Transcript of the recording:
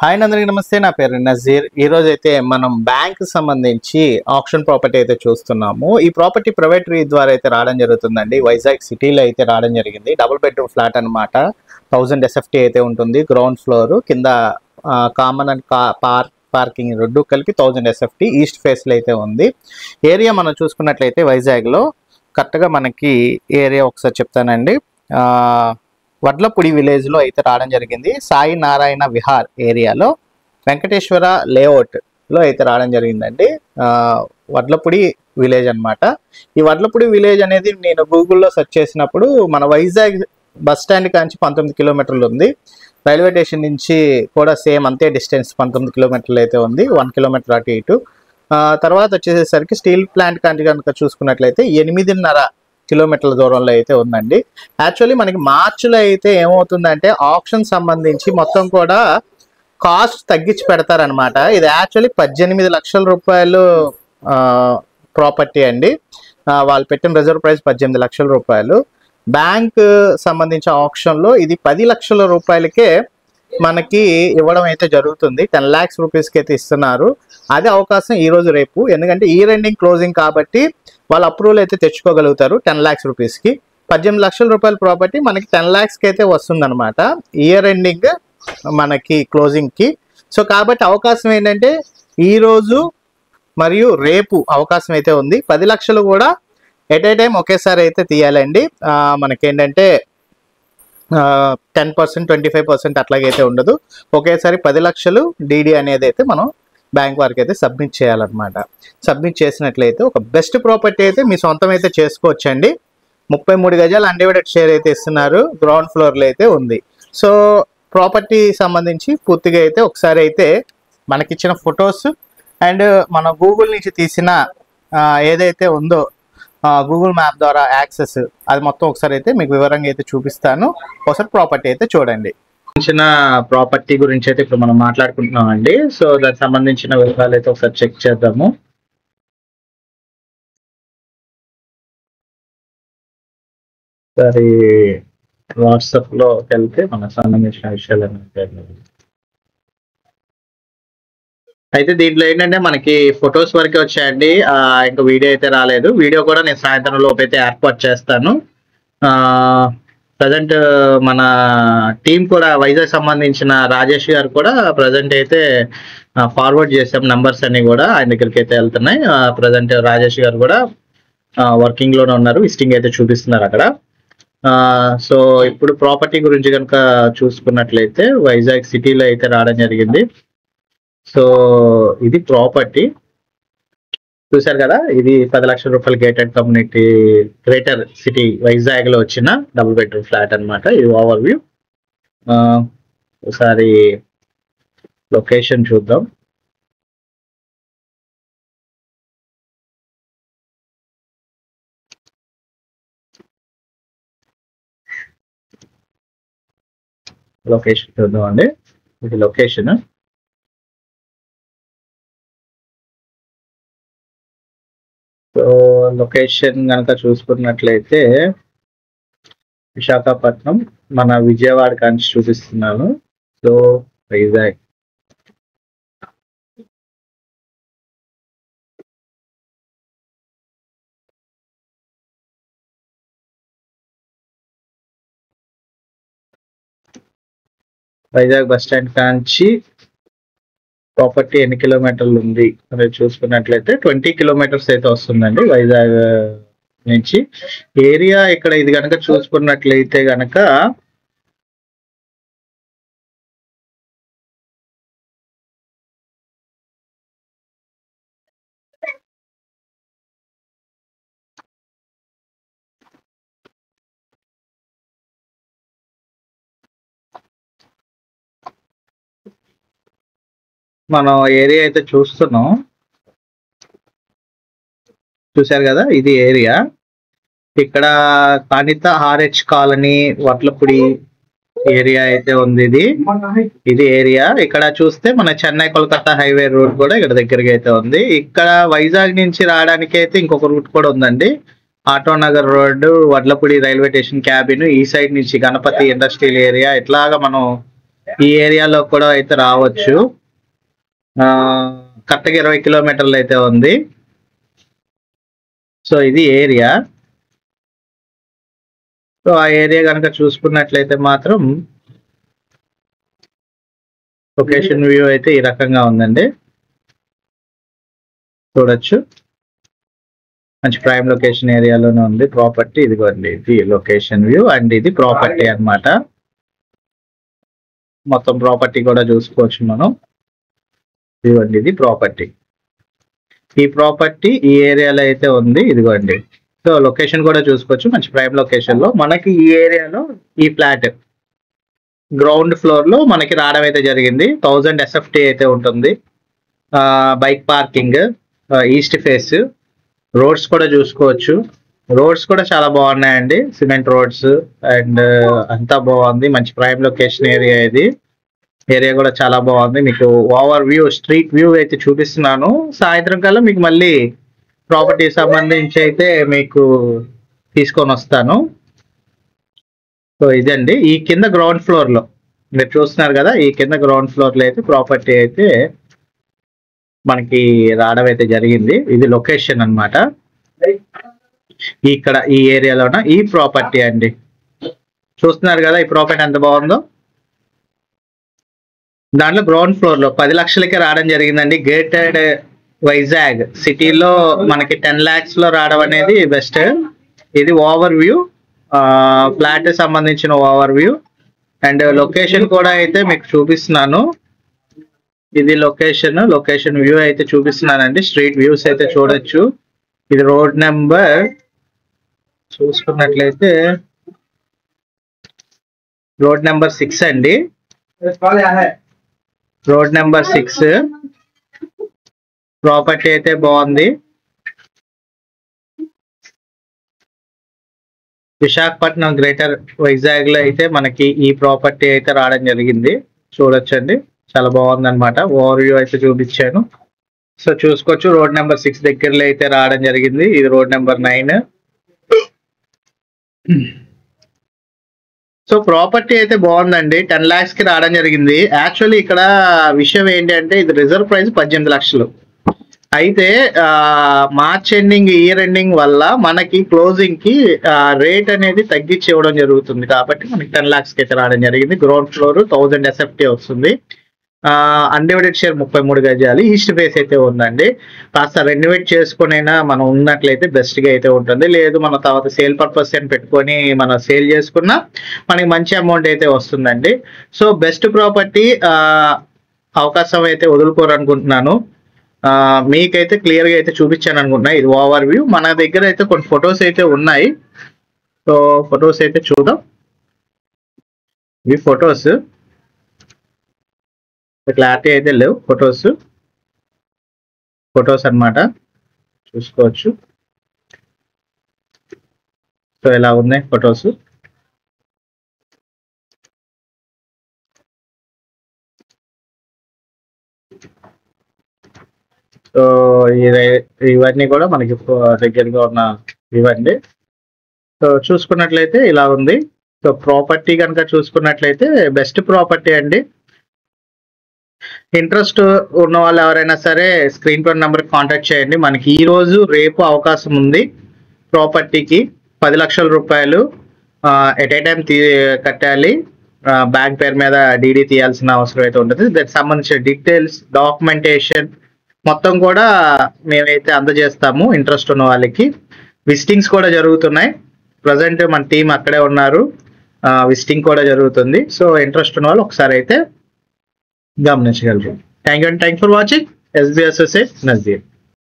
Hi అందరికీ నమస్తే. నా పేరు నజీర్. ఈ రోజు అయితే మనం బ్యాంక్ సంబంధించి ఆప్షన్ ప్రాపర్టీ అయితే చూస్తున్నాము. ఈ ప్రాపర్టీ ప్రైవేట్ ద్వారా అయితే రావడం జరుగుతుందండి. వైజాగ్ సిటీలో అయితే రావడం జరిగింది. డబుల్ బెడ్రూమ్ ఫ్లాట్ అనమాట. 1000 SFT అయితే ఉంటుంది. గ్రౌండ్ ఫ్లోర్ కింద కామన్ అండ్ పార్కింగ్ రెండు కలిపి 1000 SFT ఈస్ట్ ఫేస్ లో అయితే ఉంది. ఏరియా మనం చూసుకున్నట్లయితే వైజాగ్ లో కరెక్ట్గా మనకి ఏరియా ఒకసారి చెప్తానండి. వడ్లపూడి విలేజ్ లో అయితే రావడం జరిగింది. సాయి నారాయణ విహార్ ఏరియాలో వెంకటేశ్వర లేఅవుట్ లో అయితే రావడం జరిగిందండి. వడ్లపూడి విలేజ్ అన్నమాట. ఈ వడ్లపూడి విలేజ్ అనేది నేను గూగుల్లో సెర్చ్ చేసినప్పుడు మన వైజాగ్ బస్ స్టాండ్ కాంచి 19 కిలోమీటర్లు ఉంది. రైల్వే స్టేషన్ నుంచి కూడా సేమ్ అంతే డిస్టెన్స్ 19 కిలోమీటర్లు అయితే ఉంది. 1 కిలోమీటర్ అటు ఇటు. తర్వాత వచ్చేసరికి స్టీల్ ప్లాంట్ కాంచి కనుక చూసుకున్నట్లయితే 8.5 కిలోమీటర్ల దూరంలో అయితే ఉందండి. యాక్చువల్లీ మనకి మార్చిలో అయితే ఏమవుతుందంటే ఆప్షన్ సంబంధించి మొత్తం కూడా కాస్ట్ తగ్గించి పెడతారనమాట. ఇది యాక్చువల్లీ 18 లక్షల రూపాయలు ప్రాపర్టీ అండి. వాళ్ళు పెట్టిన రిజర్వ్ ప్రైస్ 18 లక్షల రూపాయలు. బ్యాంక్ సంబంధించిన ఆప్షన్లో ఇది 10 లక్షల రూపాయలకే మనకి ఇవ్వడం అయితే జరుగుతుంది. 10 lakhs రూపీస్కి అయితే ఇస్తున్నారు. అదే అవకాశం ఈ రోజు రేపు, ఎందుకంటే ఇయర్ ఎండింగ్ క్లోజింగ్ కాబట్టి వాళ్ళు అప్రూవల్ అయితే తెచ్చుకోగలుగుతారు 10 lakhs రూపీస్కి. 18 లక్షల రూపాయల ప్రాపర్టీ మనకి 10 lakhsకి అయితే వస్తుంది అనమాట ఇయర్ ఎండింగ్ మనకి క్లోజింగ్కి. సో కాబట్టి అవకాశం ఏంటంటే ఈరోజు మరియు రేపు అవకాశం అయితే ఉంది. 10 లక్షలు కూడా ఎట్ ఏ టైం ఒకేసారి అయితే తీయాలండి. మనకేంటంటే 10%, 25% అట్లాగైతే ఉండదు. ఒకేసారి 10 లక్షలు డీడీ అనేది అయితే మనం బ్యాంక్ వారికి అయితే సబ్మిట్ చేయాలన్నమాట. సబ్మిట్ చేసినట్లయితే ఒక బెస్ట్ ప్రాపర్టీ అయితే మీ సొంతం అయితే చేసుకోవచ్చండి. 33 గజాలు అన్డివైడెడ్ షేర్ అయితే ఇస్తున్నారు. గ్రౌండ్ ఫ్లోర్లో అయితే ఉంది. సో ప్రాపర్టీ సంబంధించి పూర్తిగా అయితే ఒకసారి అయితే మనకిచ్చిన ఫొటోస్ అండ్ మన గూగుల్ నుంచి తీసిన ఏదైతే ఉందో గూగుల్ మ్యాప్ ద్వారా యాక్సెస్ అది మొత్తం ఒకసారి అయితే మీకు వివరంగా అయితే చూపిస్తాను. ఒకసారి ప్రాపర్టీ అయితే చూడండి. ప్రాపర్టీ గురించి అయితే ఇప్పుడు మనం మాట్లాడుకుంటున్నాం అండి. సో దానికి సంబంధించిన వివరాలు అయితే ఒకసారి చెక్ చేద్దాము. సరే, వాట్సాప్ లో వెళ్తే మనకు సంబంధించిన విషయాలు అయితే దీంట్లో ఏంటంటే మనకి ఫొటోస్ వరకే వచ్చాయండి. ఇంకా వీడియో అయితే రాలేదు. వీడియో కూడా నేను సాయంత్రం లోపు అయితే ఏర్పాటు చేస్తాను. ప్రజెంట్ మన టీం కూడా వైజాగ్ సంబంధించిన రాజేష్ గారు కూడా ప్రజెంట్ అయితే ఫార్వర్డ్ చేసాం. నంబర్స్ అన్ని కూడా ఆయన దగ్గరికి అయితే వెళ్తున్నాయి. ప్రజెంట్ రాజేష్ గారు కూడా వర్కింగ్ లోనే ఉన్నారు. విజిటింగ్ అయితే చూపిస్తున్నారు అక్కడ. సో ఇప్పుడు ప్రాపర్టీ గురించి కనుక చూసుకున్నట్లయితే వైజాగ్ సిటీలో అయితే రావడం జరిగింది. సో ఇది ప్రాపర్టీ చూసారు కదా. ఇది 10 లక్షల రూపాయల gated community greater city Vizag లో వచ్చిన డబుల్ బెడ్రూమ్ ఫ్లాట్ అనమాట. ఇది ఓవర్ వ్యూ. ఒకసారి లొకేషన్ చూద్దాం. లొకేషన్ చూద్దాం అండి. ఇది లొకేషన్. సో లొకేషన్ కనుక చూసుకున్నట్లయితే విశాఖపట్నం, మన విజయవాడ కాంచి చూపిస్తున్నాను. So Vizag Vizag bus stand కాంచి ప్రాపర్టీ ఎన్ని కిలోమీటర్లు ఉంది అనేది చూసుకున్నట్లయితే 20 కిలోమీటర్స్ అయితే వస్తుందండి వైజాగ్ నుంచి. ఏరియా ఇక్కడ ఇది కనుక చూసుకున్నట్లయితే కనుక మనం ఏరియా అయితే చూస్తున్నాం. చూశారు కదా, ఇది ఏరియా. ఇక్కడ కానిత RH కాలనీ వడ్లపూడి ఏరియా అయితే ఉంది. ఇది ఏరియా. ఇక్కడ చూస్తే మన చెన్నై కోల్కతా హైవే రూట్ కూడా ఇక్కడ దగ్గరగా అయితే ఉంది. ఇక్కడ వైజాగ్ నుంచి రావడానికి అయితే ఇంకొక రూట్ కూడా ఉందండి. Autonagar road, Vadlapudi railway station cabin, ఈ సైడ్ నుంచి గణపతి ఇండస్ట్రియల్ ఏరియా, ఇట్లాగా మనం ఈ ఏరియాలో కూడా అయితే రావచ్చు. కరెక్ట్గా 20 కిలోమీటర్లు అయితే ఉంది. సో ఇది ఏరియా. సో ఆ ఏరియా కనుక చూసుకున్నట్లయితే మాత్రం లొకేషన్ వ్యూ అయితే ఈ రకంగా ఉందండి, చూడొచ్చు. మంచి ప్రైమ్ లొకేషన్ ఏరియాలోనే ఉంది ప్రాపర్టీ. ఇదిగోండి ఇది లొకేషన్ వ్యూ అండ్ ఇది ప్రాపర్టీ అన్నమాట. మొత్తం ప్రాపర్టీ కూడా చూసుకోవచ్చు మనం. ఇదిగోండి ఇది ప్రాపర్టీ. ఈ ప్రాపర్టీ ఈ ఏరియాలో అయితే ఉంది. ఇదిగోండి. సో లొకేషన్ కూడా చూసుకోవచ్చు, మంచి ప్రైమ్ లొకేషన్ లో మనకి ఈ ఏరియాలో ఈ ఫ్లాట్ గ్రౌండ్ ఫ్లోర్ లో మనకి రావడం అయితే జరిగింది. 1000 SFT అయితే ఉంటుంది. Bike parking, east face, roads కూడా చూసుకోవచ్చు. రోడ్స్ కూడా చాలా బాగున్నాయండి, సిమెంట్ రోడ్స్ అండ్ అంతా బాగుంది. మంచి ప్రైమ్ లొకేషన్ ఏరియా ఇది. ఏరియా కూడా చాలా బాగుంది. మీకు ఓవర్ వ్యూ, స్ట్రీట్ వ్యూ అయితే చూపిస్తున్నాను. సాయంత్రం కల్లా మీకు మళ్ళీ ప్రాపర్టీ సంబంధించి అయితే మీకు తీసుకొని వస్తాను. సో ఇదండి ఈ కింద గ్రౌండ్ ఫ్లోర్ లో మీరు చూస్తున్నారు కదా, ఈ కింద గ్రౌండ్ ఫ్లోర్ లో అయితే ప్రాపర్టీ అయితే మనకి రావడం అయితే జరిగింది. ఇది లొకేషన్ అన్నమాట. ఇక్కడ ఈ ఏరియాలోన ఈ ప్రాపర్టీ అండి, చూస్తున్నారు కదా ఈ ప్రాపర్టీ ఎంత బాగుందో. దాంట్లో గ్రౌండ్ ఫ్లోర్ లో 10 లక్షలకే రావడం జరిగిందండి. గేటెడ్ వైజాగ్ సిటీలో మనకి 10 lakhs లో రావడం అనేది బెస్ట్. ఇది ఓవర్ వ్యూ, ఫ్లాట్ సంబంధించిన ఓవర్ వ్యూ అండ్ లొకేషన్ కూడా అయితే మీకు చూపిస్తున్నాను. ఇది లొకేషన్ వ్యూ అయితే చూపిస్తున్నానండి. స్ట్రీట్ వ్యూస్ అయితే చూడొచ్చు. ఇది రోడ్ నెంబర్ చూసుకున్నట్లయితే రోడ్ నెంబర్ 6 అండి. రోడ్ నెంబర్ 6 ప్రాపర్టీ అయితే బాగుంది. విశాఖపట్నం గ్రేటర్ వైజాగ్ లో అయితే మనకి ఈ ప్రాపర్టీ అయితే రావడం జరిగింది. చూడొచ్చండి, చాలా బాగుంది అనమాట. ఓవర్ వ్యూ అయితే చూపించాను. సో చూసుకోవచ్చు, రోడ్ నెంబర్ 6 దగ్గరలో అయితే రావడం జరిగింది. ఇది రోడ్ నెంబర్ 9. సో ప్రాపర్టీ అయితే బాగుందండి, 10 lakhs కి రావడం జరిగింది. యాక్చువల్లీ ఇక్కడ విషయం ఏంటి అంటే ఇది రిజర్వ్ ప్రైస్ 18 లక్షలు. అయితే మార్చ్ ఎండింగ్, ఇయర్ ఎండింగ్ వల్ల మనకి క్లోజింగ్ కి రేట్ అనేది తగ్గించి ఇవ్వడం జరుగుతుంది. కాబట్టి మనకి 10 lakhs కి అయితే రావడం జరిగింది. గ్రౌండ్ ఫ్లోర్ 1000 SFT వస్తుంది. అన్డివైడెడ్ షేర్ 33 గజాలు. ఈస్ట్ ఫేస్ అయితే ఉందండి. కాస్త రెన్యువేట్ చేసుకునైనా మనం ఉన్నట్లయితే బెస్ట్ గా అయితే ఉంటుంది. లేదు మన తర్వాత సేల్ పర్పస్ అని పెట్టుకొని మనం సేల్ చేసుకున్నా మనకి మంచి అమౌంట్ అయితే వస్తుందండి. సో బెస్ట్ ప్రాపర్టీ, అవకాశం అయితే వదులుకోరనుకుంటున్నాను. మీకైతే క్లియర్ గా అయితే చూపించాను అనుకుంటున్నా. ఇది ఓవర్ వ్యూ. మన దగ్గర అయితే కొన్ని ఫొటోస్ అయితే ఉన్నాయి. సో ఫొటోస్ అయితే చూద్దాం. ఇవి ఫొటోస్, క్లారిటీ అయితే లేవు. ఫొటోస్ అన్నమాట, చూసుకోవచ్చు. సో ఇలా ఉన్నాయి ఫొటోస్. సో ఇవన్నీ కూడా మనకి దగ్గరగా ఉన్న ఇవ్వండి. సో చూసుకున్నట్లయితే ఇలా ఉంది. సో ప్రాపర్టీ కనుక చూసుకున్నట్లయితే బెస్ట్ ప్రాపర్టీ అండి. ఇంట్రెస్ట్ ఉన్న వాళ్ళు ఎవరైనా సరే స్క్రీన్ పై నెంబర్ కాంటాక్ట్ చేయండి. మనకి ఈ రోజు రేపు అవకాశం ఉంది. ప్రాపర్టీకి 10 లక్షల రూపాయలు ఎట్ ఏ టైం కట్టాలి. బ్యాంక్ పేరు మీద డీడీ తీయాల్సిన అవసరం అయితే ఉంటుంది. దానికి సంబంధించిన డీటెయిల్స్, డాక్యుమెంటేషన్ మొత్తం కూడా మేమైతే అందజేస్తాము ఇంట్రెస్ట్ ఉన్న వాళ్ళకి. విజిటింగ్స్ కూడా జరుగుతున్నాయి. ప్రజెంట్ మన టీం అక్కడే ఉన్నారు, విజిటింగ్ కూడా జరుగుతుంది. సో ఇంట్రెస్ట్ ఉన్న వాళ్ళు ఒకసారి అయితే గమనించగలరు. Thank you for watching. SBSSA Nazir.